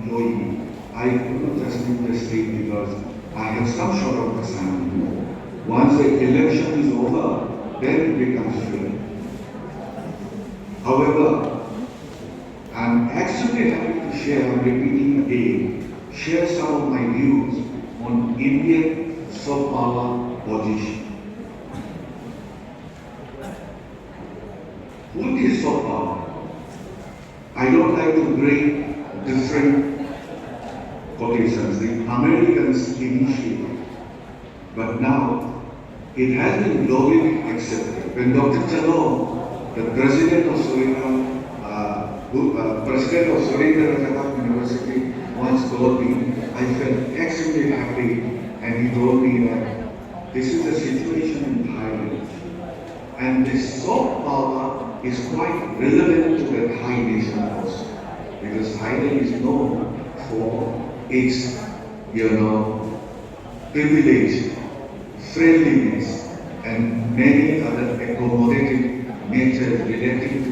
employee, I could not just leave the state because I have some sort of assignment. Once the election is over, then it becomes free. However, I'm extremely happy to share, I'm repeating again, share some of my views on Indian soft power position. What is soft power? I don't like to bring different quotations. The Americans initiated, but now it has been globally accepted. When Dr. Chalom, the president of Surindra Rajabhat University once told me, I felt extremely happy, and he told me that this is the situation in Thailand. And this soft power is quite relevant to the Thai nation also, because Thailand is known for its, privilege, friendliness, and many other accommodative natures relating to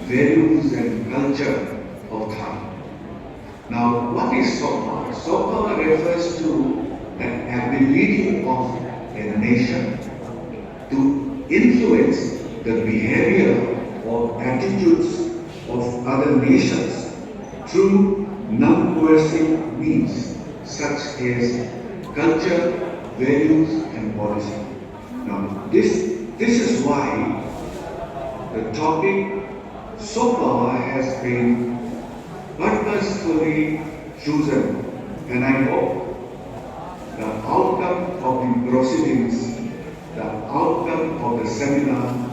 values and culture of Thai. Now, what is soft power? Soft power refers to the ability of a nation to influence the behavior or attitudes of other nations through non-coercive means such as culture, values, and policy. Now, this is why the topic soft power has been purposefully chosen, and I hope the outcome of the proceedings, the outcome of the seminar,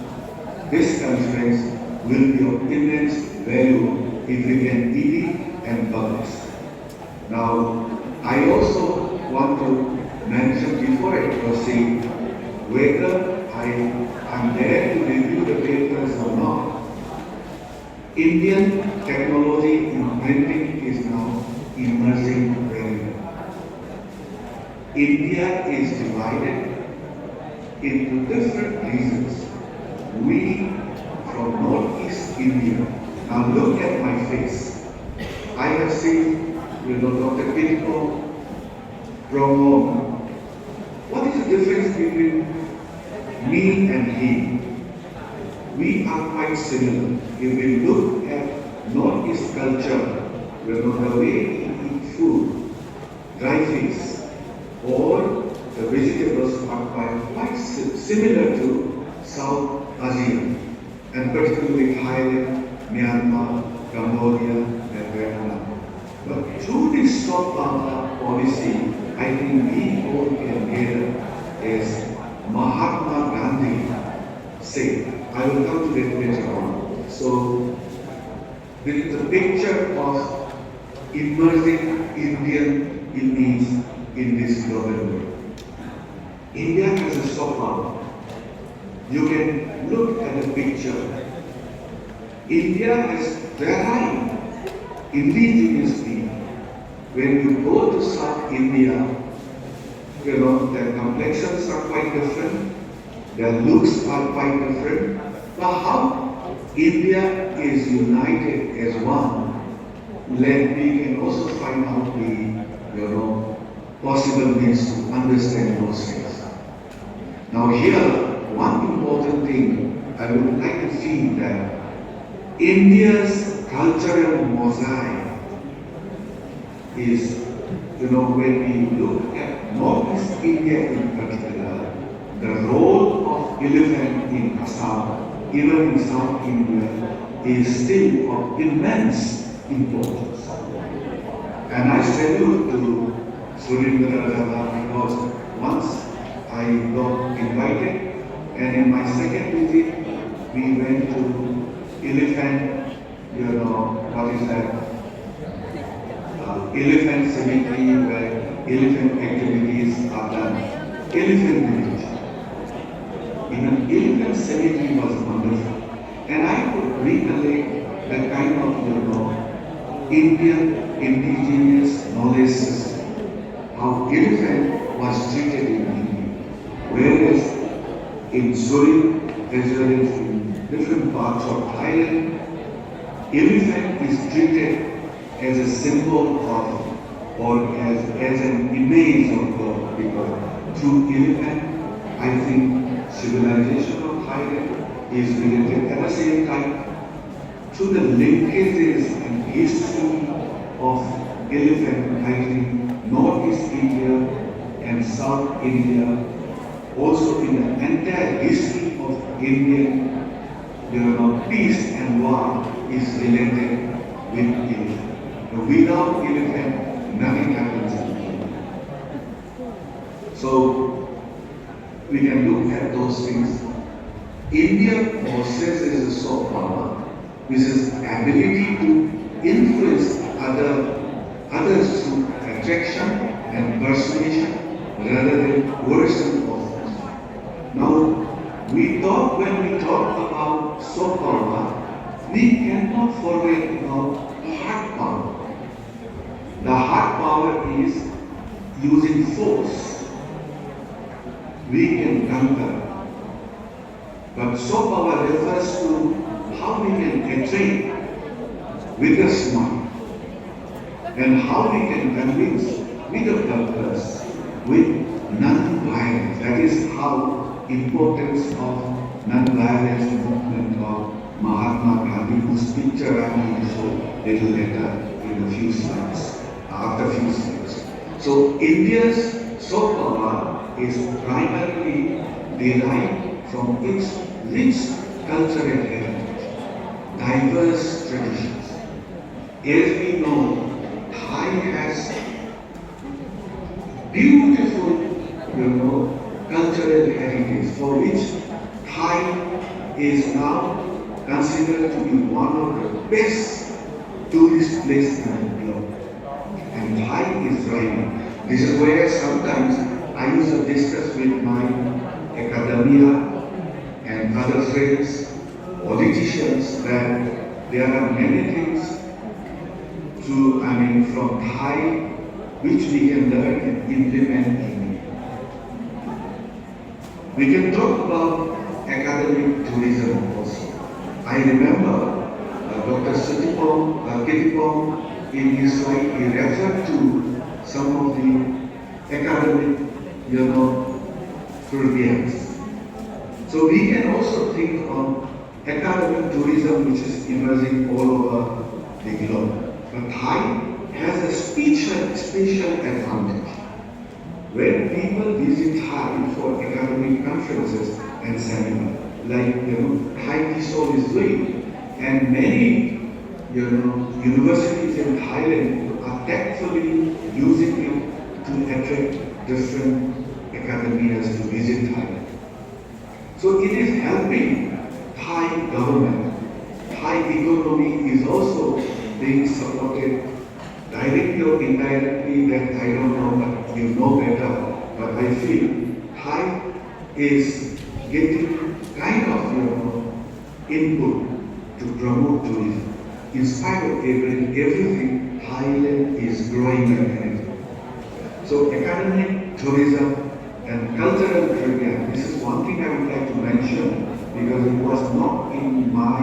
this conference will be of immense value if we can eat it and publish. Now, I also want to mention before I proceed whether I am there to review the papers or not. Indian technology in printing is now emerging very well. India is divided into different regions. We from northeast India. Now look at my face. I have seen, Dr. Pitko, Promo. What is the difference between me and him? We are quite similar. If we look at northeast culture, the way we eat food, dry fish, or the vegetables are quite similar to South Asia, and particularly Thailand, Myanmar, Cambodia, and Vietnam. But through this soft power policy, I think we all can hear as Mahatma Gandhi said. I will come to that later on. So, this is a picture of emerging Indian image in this global world. India has a soft power. You can look at the picture. India has varied indigenous people. When you go to South India, their complexions are quite different, their looks are quite different. But how India is united as one, then we can also find out the possible means to understand those things. Now here, one important thing I would like to feel that India's cultural mosaic is, when we look at Northeast India in particular, the role of elephant in Assam, even in South India, is still of immense importance. And I salute to Surindra Rajabhat because once I got invited, and in my second visit, we went to elephant, what is that? Elephant cemetery where elephant activities are done. Elephant village. Even elephant cemetery was wonderful. And I could recollect the kind of, Indian indigenous knowledge system. How elephant was treated in India. Whereas in Surin, as well as in different parts of Thailand, elephant is treated as a symbol of or as an image of God, because through elephant, I think civilization of Thailand is related. At the same time, through the linkages and history of elephant, I think Northeast India and South India, also in the entire history of Indian, peace and war is related with elephant. Without elephant, nothing happens in India. So we can look at those things. India possesses a soft power, which is ability to influence others through attraction and persuasion rather than coercion of force. Now, when we talk about soft power, we cannot forget about hard power. The hard power is using force. We can conquer. But soft power refers to how we can attract with a smile and how we can convince with a purpose, with non-violence. That is how importance of non-violence movement of Mahatma Gandhi, whose picture I will show little later in a few slides, after a few slides. So India's soft power is primarily derived from its rich cultural heritage, diverse traditions. As we know, Thai has beautiful, cultural heritage for which Thai is now considered to be one of the best tourist places in the globe. And Thai is thriving. This is where sometimes I used to discuss with my academia and other friends, politicians, that there are many things from Thai which we can learn and implement in India. We can talk about academic tourism also. I remember Dr. Siriphaprapagon in his slide, he referred to some of the academic, programs. So we can also think of academic tourism which is emerging all over the globe. But Thai has a special advantage. When people visit Thai for academic conferences and seminars, like Thai TESOL is doing, and many universities in Thailand are tactfully using it to attract different academias to visit Thailand. So it is helping Thai government. Thai economy is also being supported directly or indirectly, that I don't know, but you know better. But I feel Thai is getting kind of input to promote tourism. In spite of everything, Thailand is growing again. So academic tourism and cultural program, this is one thing I would like to mention because it was not in my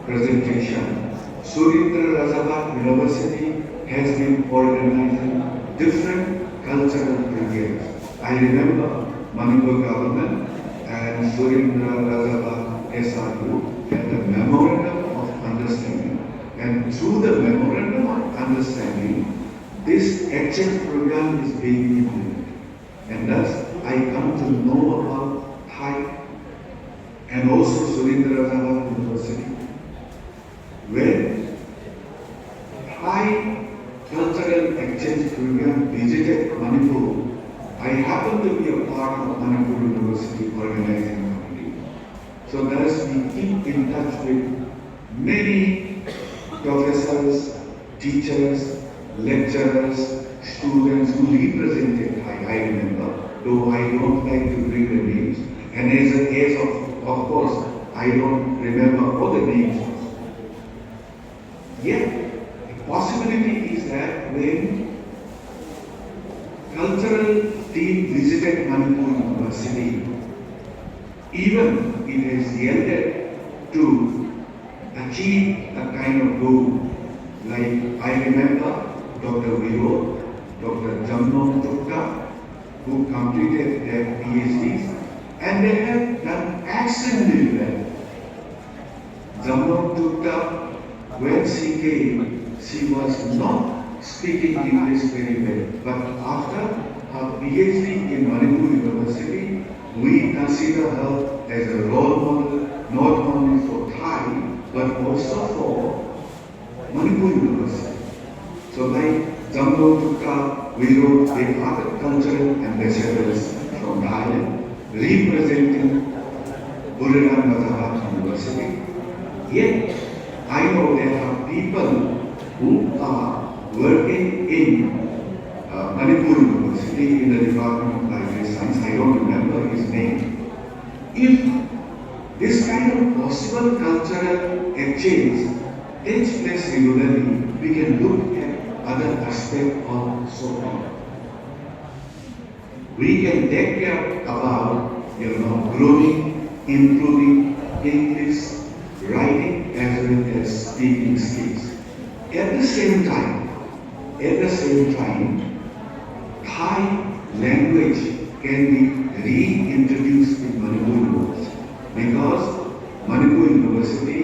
presentation. Surindra Rajabhat University has been organizing different cultural programs. I remember Manipur government and Surindra Rajabhat SRU had a memorandum of understanding, and through the memorandum of understanding, this exchange program is being implemented. And thus I come to know about Thai and also Surindra Rajabhat University. When Thai cultural exchange program visited Manipur, I happened to be a part of Manipur University organizing committee. So thus we keep in touch with many professors, teachers, lecturers, students who represented Thai. I remember, though I don't like to bring the names. And as of course, I don't remember all the names. Yet, the possibility is that when cultural team visited Manipur University, even it has yielded to achieve a kind of goal I remember Dr. Viro, Dr. Jamnon Gupta, who completed their PhDs, and they have done excellently well. Jamnon Gupta, when she came, she was not speaking English very well, but after her PhD in Manipur University, we consider her as a role model not only for Thai but also for Manipur University. So like Jamnon Gupta, we wrote the other cultural ambassadors from Thailand representing Surindra Rajabhat University. Yet I know there are people who are working in Manipur University in the Department of Library Science. I don't remember his name. If this kind of possible cultural exchange takes place regularly, we can look at other aspects of Sophia. We can take care about, growing, improving English, writing as well as speaking skills. At the same time, Thai language can be reintroduced in Manipur University because Manipur University